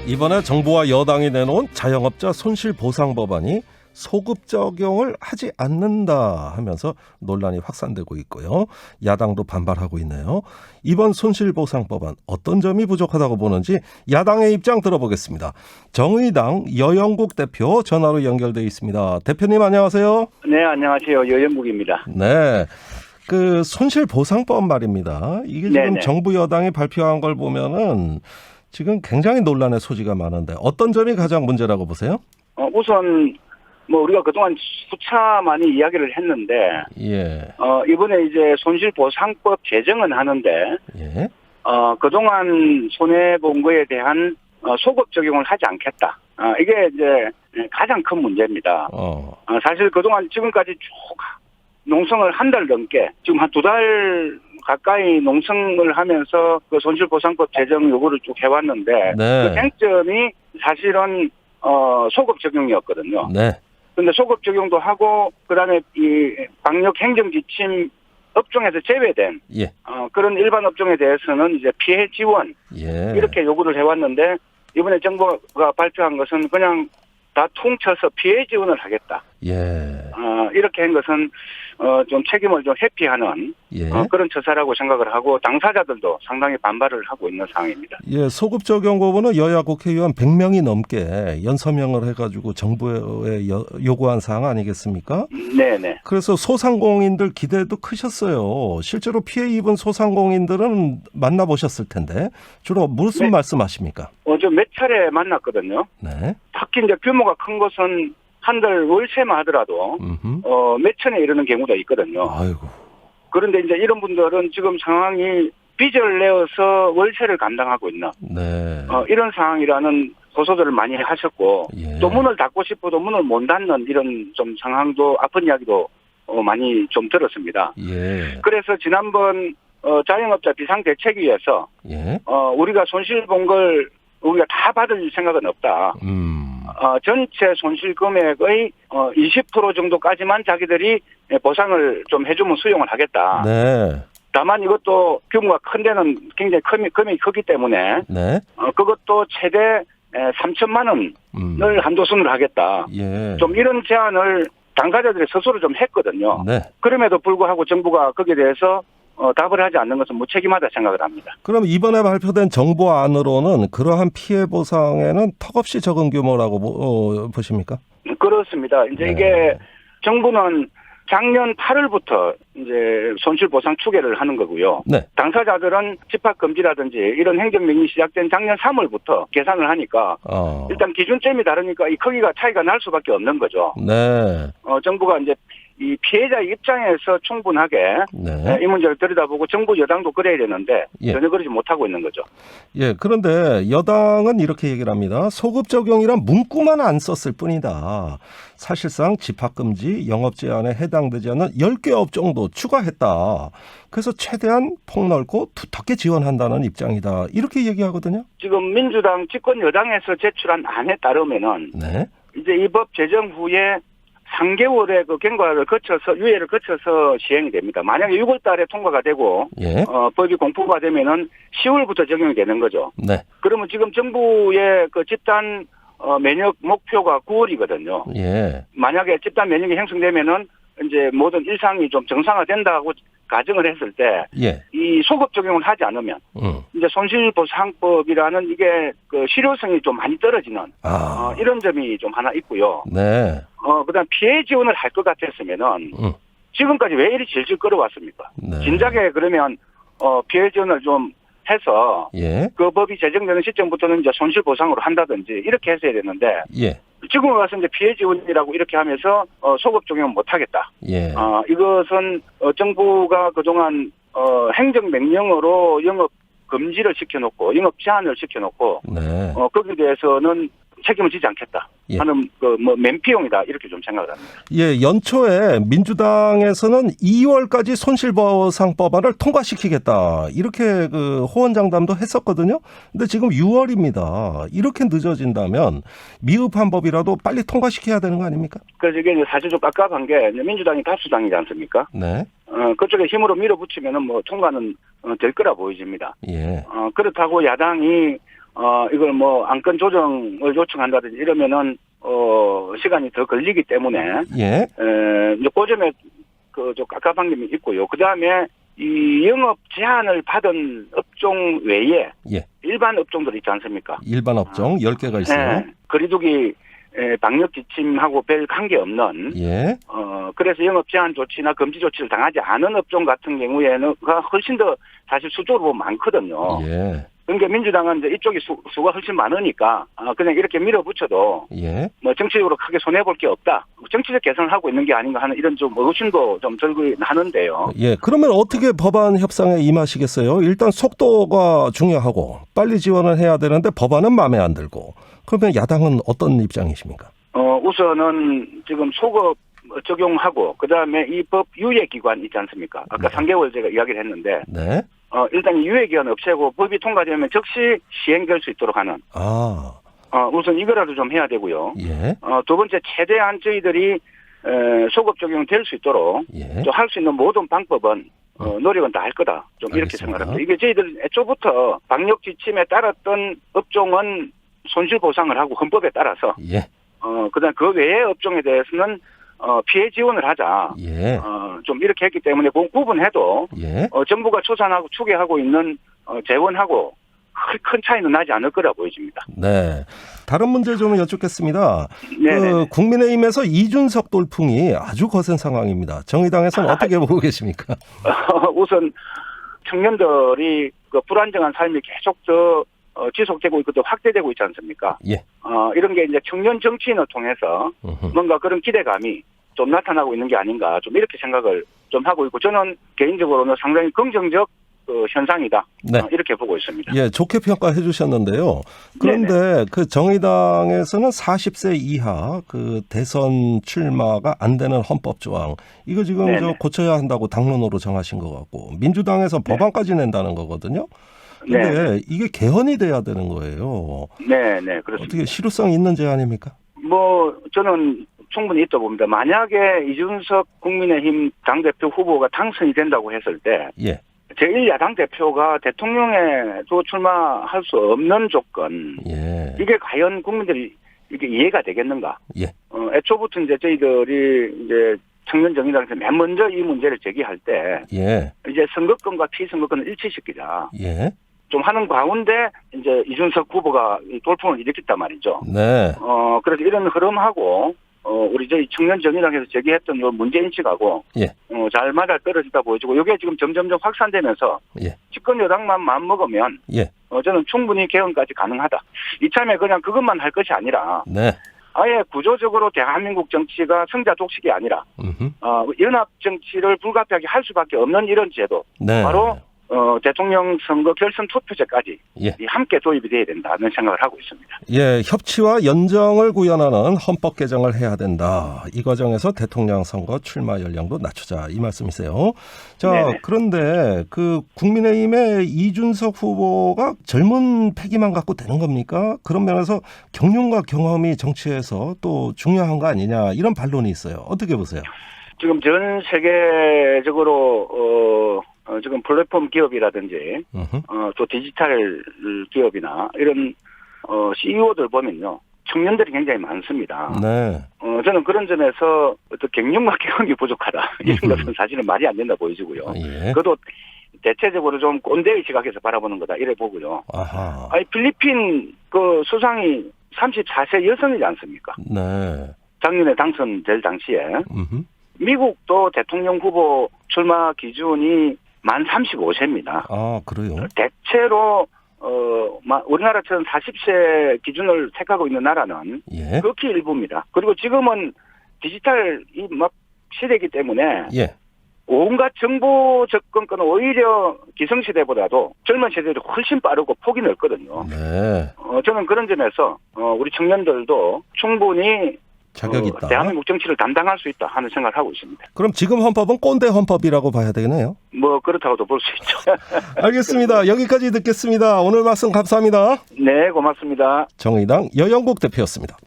이번에 정부와 여당이 내놓은 자영업자 손실보상법안이 소급 적용을 하지 않는다 하면서 논란이 확산되고 있고요. 야당도 반발하고 있네요. 이번 손실보상법안 어떤 점이 부족하다고 보는지 야당의 입장 들어보겠습니다. 정의당 여영국 대표 전화로 연결돼 있습니다. 대표님 안녕하세요. 네, 안녕하세요. 여영국입니다. 네. 그 손실보상법 말입니다. 이게 지금 네네. 정부 여당이 발표한 걸 보면은 지금 굉장히 논란의 소지가 많은데 어떤 점이 가장 문제라고 보세요? 우선 우리가 그동안 수차 많이 이야기를 했는데 예. 이번에 이제 손실보상법 제정은 하는데 예. 그동안 손해 본 거에 대한 소급 적용을 하지 않겠다. 이게 이제 가장 큰 문제입니다. 사실 그동안 지금까지 쭉 농성을 한 달 넘게 지금 한 2달 가까이 농성을 하면서 그 손실보상법 제정 요구를 쭉 해왔는데 네. 그 쟁점이 사실은 소급 적용이었거든요. 네. 근데 소급 적용도 하고 그다음에 이 방역 행정 지침 업종에서 제외된 예. 그런 일반 업종에 대해서는 이제 피해 지원 예. 이렇게 요구를 해왔는데 이번에 정부가 발표한 것은 그냥 다 퉁쳐서 피해 지원을 하겠다. 예. 이렇게 한 것은 좀 책임을 좀 회피하는 예. 그런 처사라고 생각을 하고 당사자들도 상당히 반발을 하고 있는 상황입니다. 예, 소급 적용 거부는 여야 국회의원 100명이 넘게 연서명을 해가지고 정부에 요구한 사항 아니겠습니까? 네네. 그래서 소상공인들 기대도 크셨어요. 실제로 피해 입은 소상공인들은 만나보셨을 텐데 주로 무슨 네. 말씀하십니까? 저 몇 차례 만났거든요. 네. 특히 이제 규모가 큰 것은 한 달 월세만 하더라도 몇 천에 이르는 경우도 있거든요. 아이고. 그런데 이제 이런 분들은 지금 상황이 빚을 내어서 월세를 감당하고 있는 네. 이런 상황이라는 고소들을 많이 하셨고 예. 또 문을 닫고 싶어도 문을 못 닫는 이런 좀 상황도 아픈 이야기도 많이 좀 들었습니다. 예. 그래서 지난번 자영업자 비상대책위에서 예. 우리가 손실 본 걸 우리가 다 받을 생각은 없다. 전체 손실 금액의 20% 정도까지만 자기들이 보상을 좀 해주면 수용을 하겠다. 네. 다만 이것도 규모가 큰 데는 굉장히 금액이 크기 때문에 네. 그것도 최대 3천만 원을 한도순으로 하겠다. 예. 좀 이런 제안을 당사자들이 스스로 좀 했거든요. 네. 그럼에도 불구하고 정부가 거기에 대해서 답을 하지 않는 것은 무책임하다 생각을 합니다. 그럼 이번에 발표된 정부안으로는 그러한 피해 보상에는 턱없이 적은 규모라고 보십니까? 그렇습니다. 이제 네. 이게 정부는 작년 8월부터 이제 손실보상 추계를 하는 거고요. 네. 당사자들은 집합금지라든지 이런 행정명령이 시작된 작년 3월부터 계산을 하니까 일단 기준점이 다르니까 이 크기가 차이가 날 수밖에 없는 거죠. 네. 정부가 이제 이 피해자 입장에서 충분하게 네. 이 문제를 들여다보고 정부 여당도 그래야 되는데 예. 전혀 그러지 못하고 있는 거죠. 예, 그런데 여당은 이렇게 얘기를 합니다. 소급 적용이란 문구만 안 썼을 뿐이다. 사실상 집합금지, 영업제한에 해당되지 않는 10개 업종도 추가했다. 그래서 최대한 폭넓고 두텁게 지원한다는 입장이다. 이렇게 얘기하거든요. 지금 민주당 집권 여당에서 제출한 안에 따르면은 네. 이제 이 법 제정 후에 3개월의 그 경과를 거쳐서 유예를 거쳐서 시행이 됩니다. 만약에 6월 달에 통과가 되고 예. 법이 공포가 되면은 10월부터 적용이 되는 거죠. 네. 그러면 지금 정부의 그 집단 면역 목표가 9월이거든요. 예. 만약에 집단 면역이 형성되면은 이제 모든 일상이 좀 정상화된다고 가정을 했을 때 예. 이 소급 적용을 하지 않으면 이제 손실보상법이라는 이게 그 실효성이 좀 많이 떨어지는 이런 점이 좀 하나 있고요. 네. 그다음 피해 지원을 할 것 같았으면은 지금까지 왜 이리 질질 끌어왔습니까? 네. 진작에 그러면 피해 지원을 좀 해서 예. 그 법이 제정되는 시점부터는 이제 손실보상으로 한다든지 이렇게 했어야 되는데 예. 지금 와서 이제 피해 지원이라고 이렇게 하면서 소급 적용 못하겠다. 예. 이것은 정부가 그동안 행정명령으로 영업 금지를 시켜놓고 영업 제한을 시켜놓고 네. 거기에 대해서는 책임을 지지 않겠다 예. 하는 맨피용이다 이렇게 좀 생각을 합니다. 예, 연초에 민주당에서는 2월까지 손실보상법안을 통과시키겠다 이렇게 그 호언장담도 했었거든요. 근데 지금 6월입니다. 이렇게 늦어진다면 미흡한 법이라도 빨리 통과시켜야 되는 거 아닙니까? 그래서 이게 사실 좀 깝깝한 게 민주당이 다수당이지 않습니까? 네. 그쪽에 힘으로 밀어붙이면은 통과는 될 거라 보여집니다. 예. 그렇다고 야당이 이걸 뭐 안건 조정을 요청한다든지 이러면은 시간이 더 걸리기 때문에 예. 이제 그 점에 좀 깝깝한 점이 있고요. 그 다음에 이 영업 제한을 받은 업종 외에 예. 일반 업종들 있지 않습니까? 일반 업종 10개가 있어요. 거리두기 방역 지침하고 별 관계 없는 예. 그래서 영업 제한 조치나 금지 조치를 당하지 않은 업종 같은 경우에는 훨씬 더 사실 수적으로 보면 많거든요. 예. 그러니까 민주당은 이제 이쪽이 수가 훨씬 많으니까 그냥 이렇게 밀어붙여도 예. 뭐 정치적으로 크게 손해 볼 게 없다. 정치적 개선을 하고 있는 게 아닌가 하는 이런 좀 의심도 좀 들고 하는데요. 예. 그러면 어떻게 법안 협상에 임하시겠어요? 일단 속도가 중요하고 빨리 지원을 해야 되는데 법안은 마음에 안 들고. 그러면 야당은 어떤 입장이십니까? 우선은 지금 소급 적용하고 그다음에 이 법 유예 기간 있지 않습니까? 아까 네. 3개월 제가 이야기를 했는데 네. 일단 유예 기간 없애고 법이 통과되면 즉시 시행될 수 있도록 하는. 우선 이거라도 좀 해야 되고요. 예. 두 번째 최대한 저희들이 소급 적용될 수 있도록 예. 또 할 수 있는 모든 방법은 노력은 다 할 거다. 좀 이렇게 알겠습니다. 생각합니다. 이게 저희들 애초부터 방역 지침에 따랐던 업종은 손실 보상을 하고 헌법에 따라서 예. 그다음 그 외의 업종에 대해서는 피해 지원을 하자. 예. 좀 이렇게 했기 때문에 구분해도 예. 정부가 추산하고 추계하고 있는 재원하고 큰 차이는 나지 않을 거라 보여집니다. 네. 다른 문제 좀 여쭙겠습니다. 네. 국민의힘에서 이준석 돌풍이 아주 거센 상황입니다. 정의당에서는 어떻게 보고 계십니까? 우선 청년들이 그 불안정한 삶이 계속 지속되고 있고 또 확대되고 있지 않습니까? 예. 이런 게 이제 청년 정치인을 통해서 뭔가 그런 기대감이 좀 나타나고 있는 게 아닌가 좀 이렇게 생각을 좀 하고 있고 저는 개인적으로는 상당히 긍정적 현상이다. 네. 이렇게 보고 있습니다. 예, 좋게 평가해 주셨는데요. 그런데 네네. 그 정의당에서는 40세 이하 그 대선 출마가 안 되는 헌법 조항 이거 지금 네네. 고쳐야 한다고 당론으로 정하신 것 같고 민주당에서 법안까지 낸다는 거거든요. 그런데 이게 개헌이 돼야 되는 거예요. 네, 그렇습니다. 어떻게 실효성 있는 제안입니까? 뭐 저는 충분히 있다고 봅니다. 만약에 이준석 국민의힘 당대표 후보가 당선이 된다고 했을 때 예. 제1야당 대표가 대통령에 또 출마할 수 없는 조건. 예. 이게 과연 국민들이 이게 이해가 되겠는가? 예. 애초부터 이제 저희들이 이제 청년정의당에서 맨 먼저 이 문제를 제기할 때 예. 이제 선거권과 피선거권을 일치시키자. 예. 좀 하는 가운데 이제 이준석 후보가 이 돌풍을 일으켰단 말이죠. 네. 그래서 이런 흐름하고 우리 저희 청년정의당에서 제기했던 요 문제인식하고 예. 잘 맞아 떨어지다 보여지고 이게 지금 점점점 확산되면서 예. 집권 여당만 마음먹으면 예. 저는 충분히 개헌까지 가능하다. 이참에 그냥 그것만 할 것이 아니라 네. 아예 구조적으로 대한민국 정치가 성자 독식이 아니라 연합 정치를 불가피하게 할 수밖에 없는 이런 제도. 네. 바로 대통령 선거 결선 투표제까지 예. 함께 도입이 돼야 된다는 생각을 하고 있습니다. 예, 협치와 연정을 구현하는 헌법 개정을 해야 된다. 이 과정에서 대통령 선거 출마 연령도 낮추자 이 말씀이세요. 자, 네네. 그런데 그 국민의힘의 이준석 후보가 젊은 패기만 갖고 되는 겁니까? 그런 면에서 경륜과 경험이 정치에서 또 중요한 거 아니냐 이런 반론이 있어요. 어떻게 보세요? 지금 전 세계적으로 지금 플랫폼 기업이라든지 또 디지털 기업이나 이런 CEO들 보면요 청년들이 굉장히 많습니다. 네. 저는 그런 점에서 어떤 경륜과 경험이 부족하다 이런 것은 사실은 말이 안 된다 보여지고요. 예. 그것도 대체적으로 좀 꼰대의 시각에서 바라보는 거다 이래 보고요. 아하. 아니 필리핀 그 수상이 34세 여성이지 않습니까? 네. 작년에 당선될 당시에 음흠. 미국도 대통령 후보 출마 기준이 만 35세입니다. 아, 그래요? 대체로 우리나라처럼 40세 기준을 택하고 있는 나라는 예. 극히 일부입니다. 그리고 지금은 디지털 막 시대이기 때문에 예. 온갖 정보 접근권은 오히려 기성시대보다도 젊은 세대들이 훨씬 빠르고 폭이 넓거든요. 네. 저는 그런 점에서 우리 청년들도 충분히 자격이 있다. 대한민국 정치를 담당할 수 있다 하는 생각을 하고 있습니다. 그럼 지금 헌법은 꼰대 헌법이라고 봐야 되겠네요. 뭐 그렇다고도 볼 수 있죠. 알겠습니다. 여기까지 듣겠습니다. 오늘 말씀 감사합니다. 네, 고맙습니다. 정의당 여영국 대표였습니다.